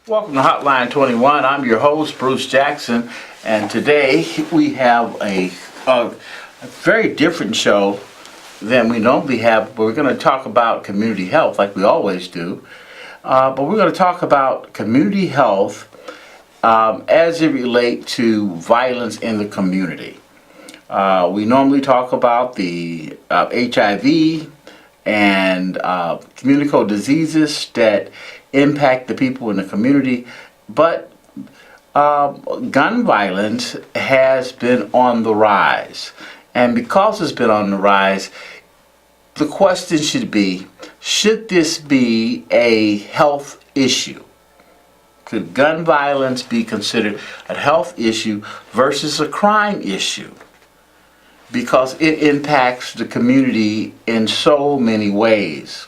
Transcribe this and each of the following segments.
Welcome to Hotline 21. I'm your host, Bruce Jackson, and today we have a very different show than we normally have. We're going to talk about community health like we always do, but we're going to talk about community health as it relates to violence in the community. We normally talk about the HIV and communicable diseases that impact the people in the community, but gun violence has been on the rise. And because it's been on the rise, the question should this be a health issue? Could gun violence be considered a health issue versus a crime issue? Because it impacts the community in so many ways.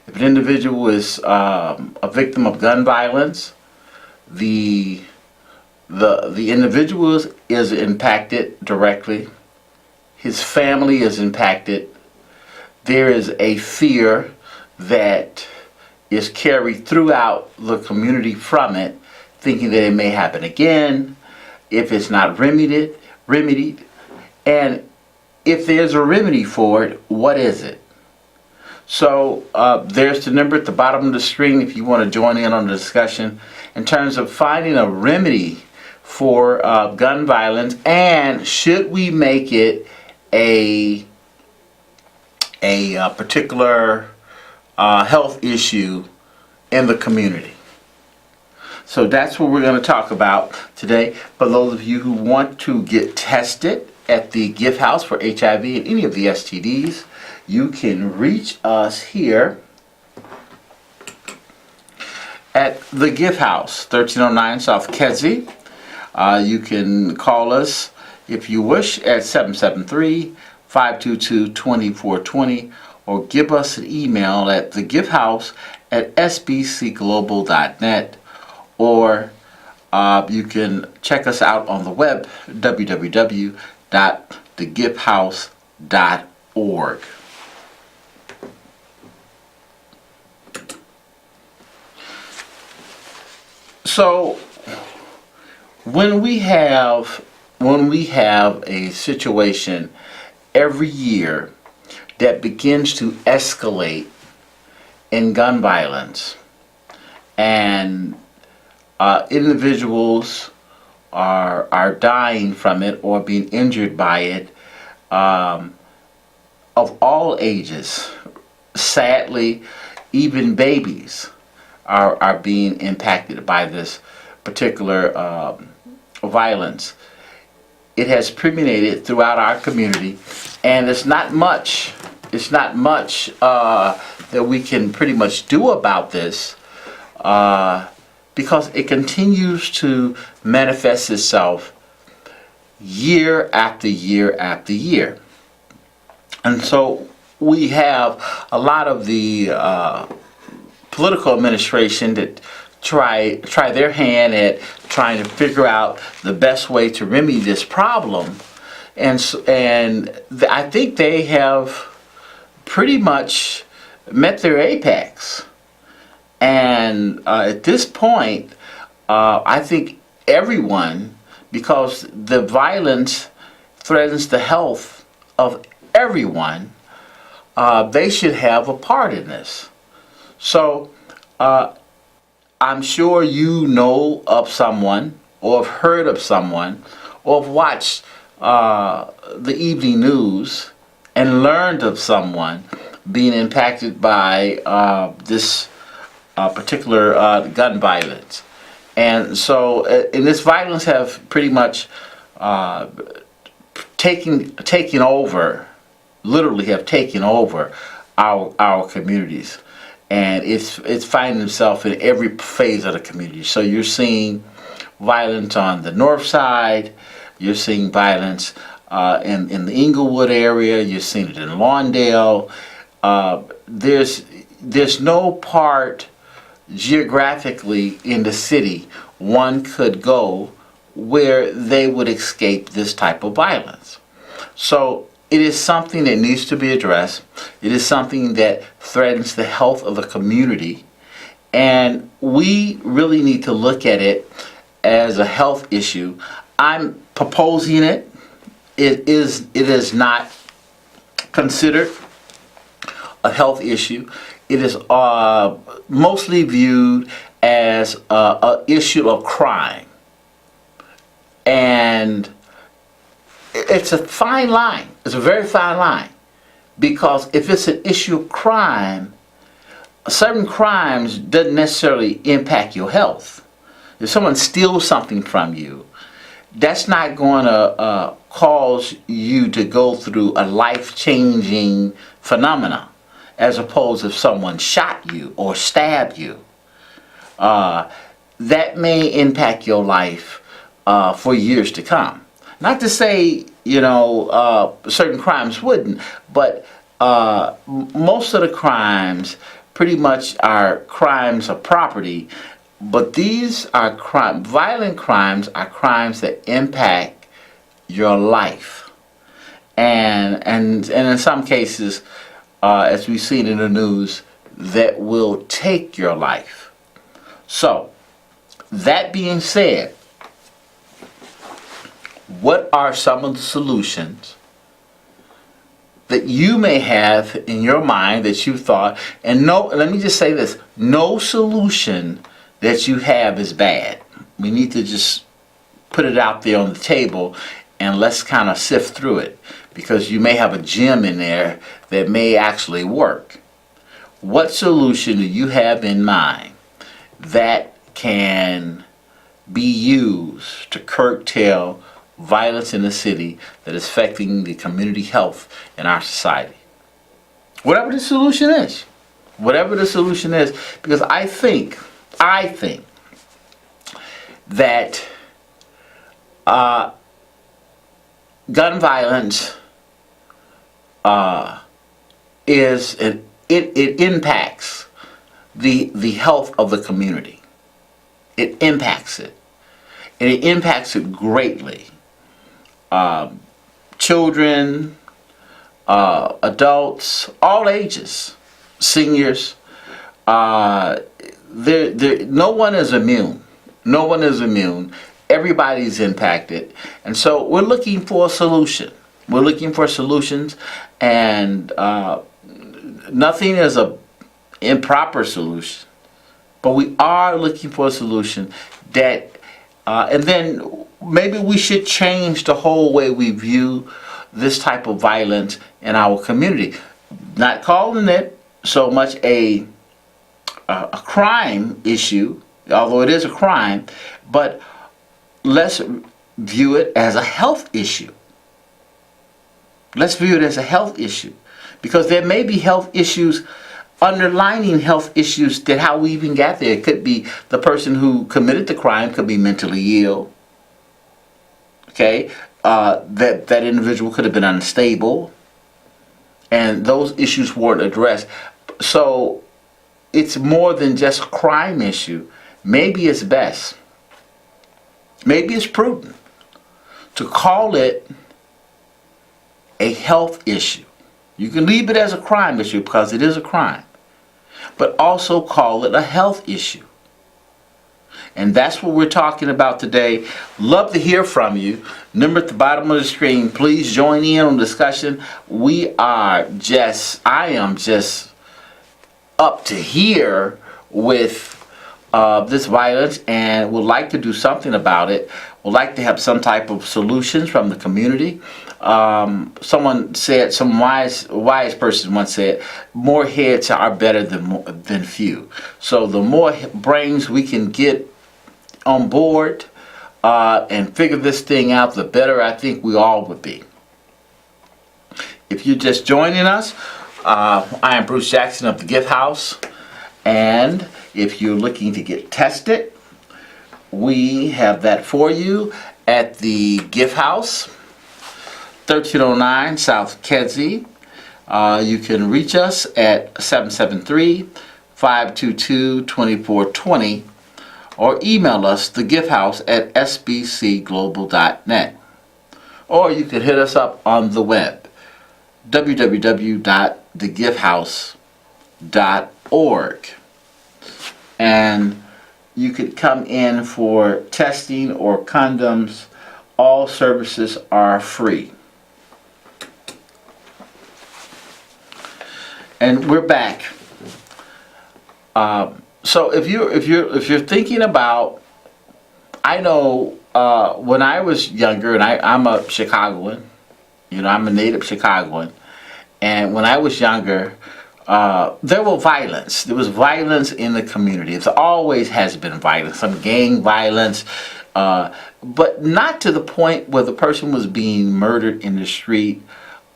If an individual is a victim of gun violence, the individual is impacted directly. His family is impacted. There is a fear that is carried throughout the community from it, thinking that it may happen again if it's not remedied. And if there's a remedy for it, what is it? So there's the number at the bottom of the screen if you want to join in on the discussion in terms of finding a remedy for gun violence, and should we make it a particular health issue in the community. So that's what we're going to talk about today. For those of you who want to get tested at the Gift House for HIV and any of the STDs, you can reach us here at the Gift House, 1309 South Kedzie. You can call us if you wish at 773-522-2420, or give us an email at thegifthouse@sbcglobal.net, or you can check us out on the web, www.thegifthouse.org. So when we have a situation every year that begins to escalate in gun violence, and individuals are dying from it or being injured by it, of all ages, sadly, even babies are being impacted by this particular violence. It has permeated throughout our community, and it's not much that we can pretty much do about this, because it continues to manifest itself year after year after year. And so we have a lot of the political administration that try their hand at trying to figure out the best way to remedy this problem, and I think they have pretty much met their apex. And at this point, I think everyone, because the violence threatens the health of everyone, they should have a part in this. So I'm sure you know of someone, or have heard of someone, or have watched the evening news and learned of someone being impacted by this particular gun violence. And so and this violence have pretty much taken over, literally have taken over our communities. And it's finding itself in every phase of the community. So you're seeing violence on the north side, you're seeing violence in the Inglewood area, you're seeing it in Lawndale. There's no part geographically in the city one could go where they would escape this type of violence. So it is something that needs to be addressed. It is something that threatens the health of the community, And we really need to look at it as a health issue. I'm proposing it. It is not considered a health issue. It is mostly viewed as an issue of crime. And it's a fine line. It's a very fine line. Because if it's an issue of crime, certain crimes doesn't necessarily impact your health. If someone steals something from you, that's not going to cause you to go through a life-changing phenomena, as opposed if someone shot you or stabbed you. That may impact your life for years to come. Not to say, certain crimes wouldn't, but most of the crimes pretty much are crimes of property. But these are violent crimes are crimes that impact your life, and in some cases, as we've seen in the news, that will take your life. So, that being said, what are some of the solutions that you may have in your mind that you thought? And no, let me just say this: no solution that you have is bad. We need to just put it out there on the table and let's kind of sift through it, because you may have a gem in there that may actually work. What solution do you have in mind that can be used to curtail violence in the city that is affecting the community health in our society? Whatever the solution is. Whatever the solution is, because I think that gun violence it impacts the health of the community. It impacts it, and it impacts it greatly. Children, adults, all ages, seniors. No one is immune. No one is immune. Everybody's impacted. And so we're looking for a solution. We're looking for solutions, and nothing is a improper solution. But we are looking for a solution that, and then maybe we should change the whole way we view this type of violence in our community. Not calling it so much a crime issue, although it is a crime, but let's view it as a health issue. Let's view it as a health issue, because there may be health issues, underlining health issues, that how we even got there. It could be the person who committed the crime could be mentally ill. Okay, that individual could have been unstable, and those issues weren't addressed. So it's more than just a crime issue. Maybe it's best, maybe it's prudent to call it a health issue. You can leave it as a crime issue because it is a crime, but also call it a health issue. And that's what we're talking about today. Love to hear from you. Number at the bottom of the screen. Please join in on the discussion. I am just up to here with this violence, and would like to do something about it. Would like to have some type of solutions from the community. Someone said, some wise person once said, more heads are better than few. So the more brains we can get on board and figure this thing out, the better I think we all would be. If you're just joining us, I am Bruce Jackson of the Gift House, and if you're looking to get tested, we have that for you at the Gift House, 1309 South Kedzie. You can reach us at 773-522-2420, or email us, thegifthouse@sbcglobal.net. Or you can hit us up on the web, www.thegifthouse.org. and you could come in for testing or condoms. All services are free. And we're back. So if you're thinking about, I know when I was younger, and I'm a Chicagoan, I'm a native Chicagoan, and when I was younger, there was violence. There was violence in the community. It always has been violence, some gang violence, but not to the point where the person was being murdered in the street,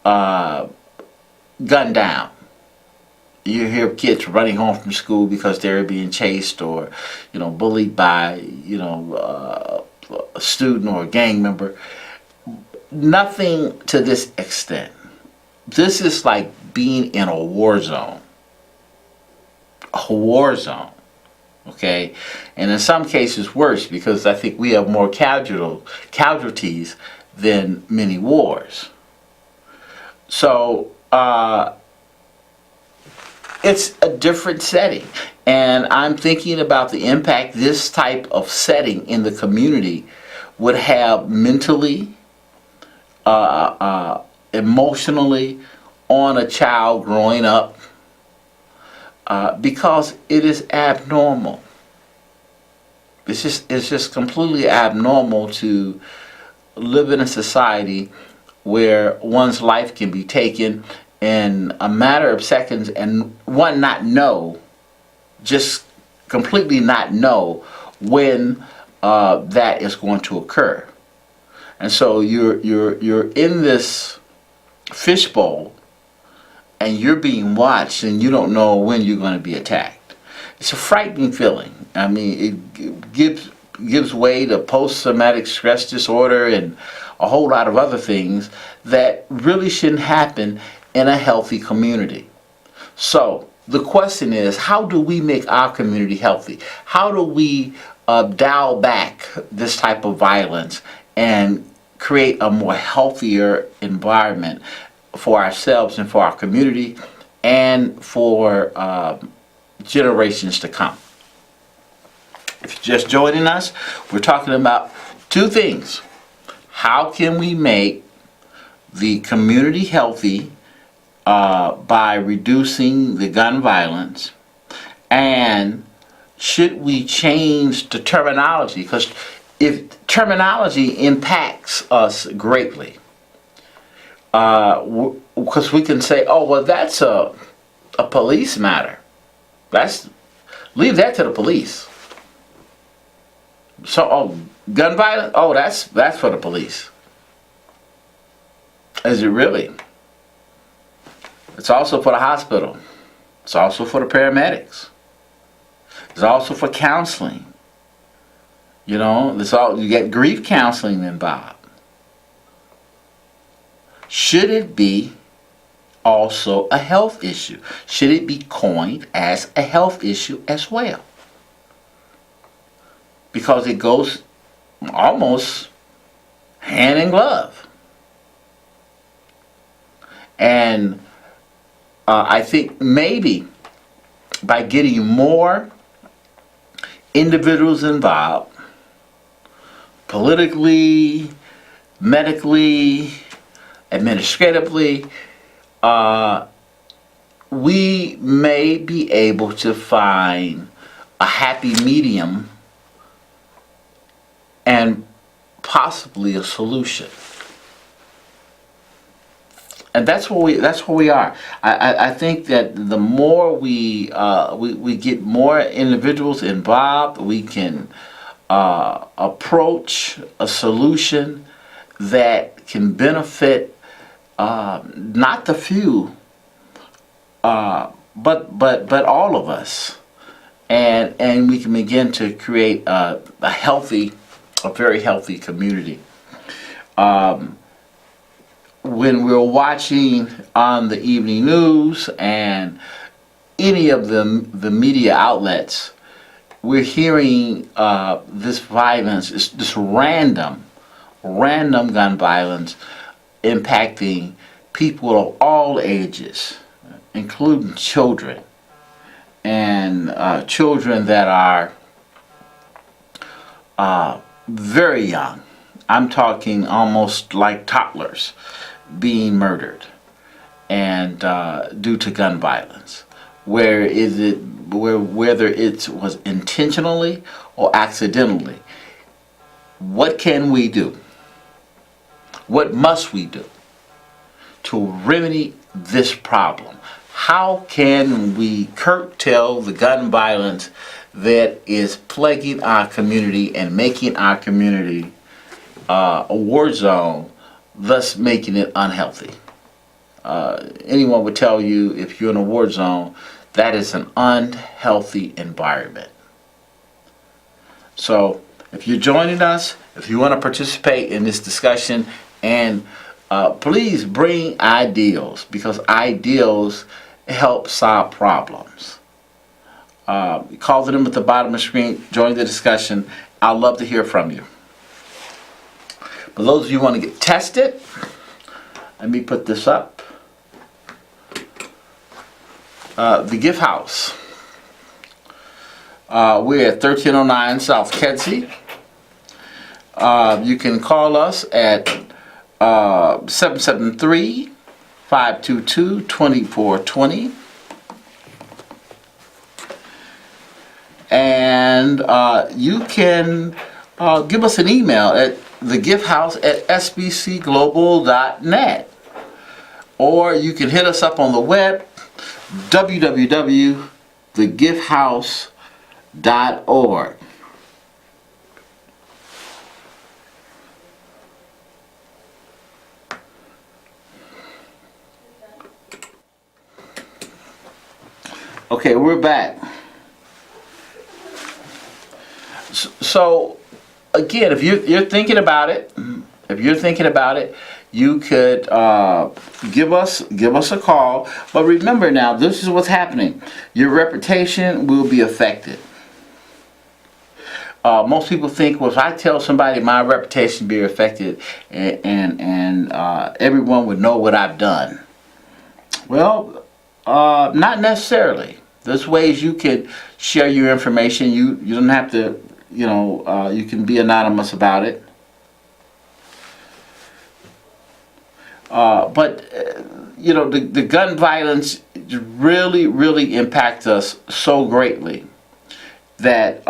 gunned down. You hear kids running home from school because they're being chased or, bullied by, a student or a gang member. Nothing to this extent. This is like being in a war zone. A war zone. Okay? And in some cases worse, because I think we have more casualties than many wars. So, it's a different setting, and I'm thinking about the impact this type of setting in the community would have mentally, emotionally on a child growing up, because it is abnormal. It's just completely abnormal to live in a society where one's life can be taken in a matter of seconds, and one just completely not know when that is going to occur. And so you're in this fishbowl, and you're being watched, and you don't know when you're going to be attacked. It's a frightening feeling. I mean, it gives way to post-traumatic stress disorder and a whole lot of other things that really shouldn't happen in a healthy community. So the question is, how do we make our community healthy? How do we dial back this type of violence and create a more healthier environment for ourselves and for our community and for generations to come? If you're just joining us, we're talking about two things. How can we make the community healthy by reducing the gun violence, and should we change the terminology? Because if terminology impacts us greatly, because we can say, oh, well, that's a police matter. Leave that to the police. So, gun violence, that's for the police. Is it really? It's also for the hospital. It's also for the paramedics. It's also for counseling. You get grief counseling involved. Should it be also a health issue? Should it be coined as a health issue as well? Because it goes almost hand in glove. And I think maybe by getting more individuals involved, politically, medically, administratively, we may be able to find a happy medium and possibly a solution. And that's where we are. I think that the more we get more individuals involved, we can approach a solution that can benefit not the few, but all of us, and we can begin to create a very healthy community. When we're watching on the evening news and any of the media outlets, we're hearing this violence, this random gun violence impacting people of all ages, including children. and children that are very young. I'm talking almost like toddlers being murdered, and due to gun violence. Whether it was intentionally or accidentally? What can we do? What must we do to remedy this problem? How can we curtail the gun violence that is plaguing our community and making our community a war zone, thus making it unhealthy? Anyone would tell you, if you're in a war zone, that is an unhealthy environment. So if you're joining us, if you want to participate in this discussion, and please bring ideals, because ideals help solve problems. Call the number at the bottom of the screen, join the discussion. I'd love to hear from you. For those of you who want to get tested, let me put this up. The Gift House. We're at 1309 South Kedzie. You can call us at 773-522-2420. And you can give us an email at thegifthouse@sbcglobal.net. Or you can hit us up on the web, www.thegifthouse.org. Okay, we're back. So again, if you're thinking about it, you could give us a call. But remember now, this is what's happening. Your reputation will be affected. Most people think, well, if I tell somebody my reputation be affected, and everyone would know what I've done. Well, not necessarily. There's ways you could share your information. You don't have to, you can be anonymous about it. But the gun violence really impacts us so greatly that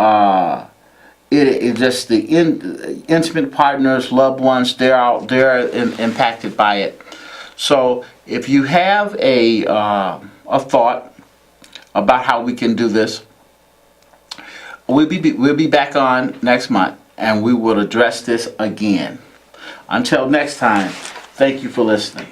it just the intimate partners, loved ones, they're impacted by it. So if you have a thought about how we can do this, we'll be back on next month, and we will address this again. Until next time, thank you for listening.